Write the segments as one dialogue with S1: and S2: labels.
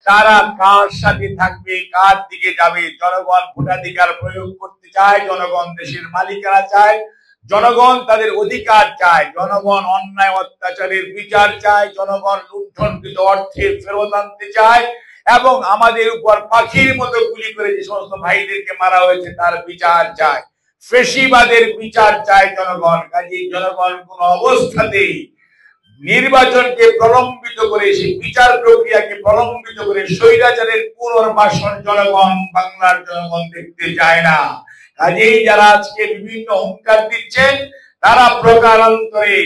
S1: তারা কার সাথে থাকবে, কার দিকে যাবে? জনগণ ভোটাধিকার প্রয়োগ করতে চায়, জনগণ দেশের মালিকানা চায়, জনগণ তাদের অধিকার চায়, জনগণ অন্যায় অত্যাচারের বিচার চায়, জনগণ লুণ্ঠনকৃত অর্থের ফেরত আনতে চায় এবং আমাদের উপর পাখির মতো গুলি করে যে সমস্ত ভাইদেরকে মারা হয়েছে তার বিচার চায়, ফেসিবাদের বিচার চায় জনগণ। কাজেই জনগণ কোন অবস্থাতেই নির্বাচনকে প্রলম্বিত করে, সেই বিচার প্রক্রিয়াকে প্রলম্বিত করে স্বৈরাচারের পুনর্বাসন জনগণ, বাংলার জনগণ দেখতে চায় না। কাজেই যারা আজকে বিভিন্ন হুঙ্কার দিচ্ছেন তারা প্রকারান্তরে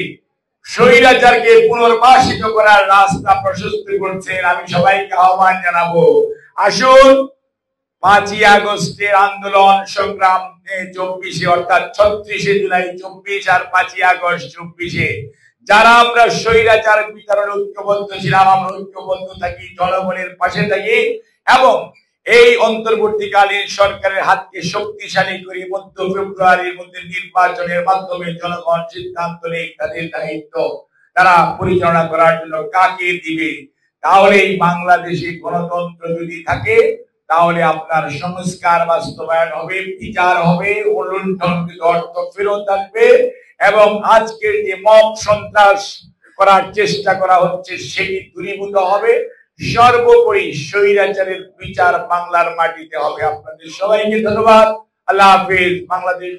S1: স্বৈরাচারকে পুনর্বাসিত করার রাস্তা প্রশস্ত করছেন। আমি সবাইকে আহ্বান জানাবো, আসুন 5ই আগস্টের আন্দোলন সংগ্রাম 24-এ অর্থাৎ 36শে জুলাই 24 আর 5ই আগস্ট 24-এ যারা আমরা স্বৈরাচার বিতরণে ঐক্যবদ্ধ ছিলাম, আমরা ঐক্যবদ্ধ থাকি, জনগণের পাশে থাকি এবং এই অন্তর্বর্তীকালীন সরকারের হাতকে শক্তিশালী করে মধ্য ফেব্রুয়ারির মধ্যে নির্বাচনের মাধ্যমে জনগণ সিদ্ধান্ত নেই তাদের দায়িত্ব তারা পরিচালনা করার জন্য কাকে দিবে। তাহলে এই বাংলাদেশে গণতন্ত্র যদি থাকে তাহলে আপনার সংস্কার বাস্তবায়ন হবে, বিচার হবে, লুণ্ঠনকৃত অর্থ ফেরত আসবে এবং আজকের যে মব সন্ত্রাস করার চেষ্টা করা হচ্ছে সেটি দূরীভূত হবে। সর্বোপরি স্বৈরাচারের বিচার বাংলার মাটিতে হবে। আপনাদের সবাইকে ধন্যবাদ। আল্লাহ হাফেজ। বাংলাদেশ।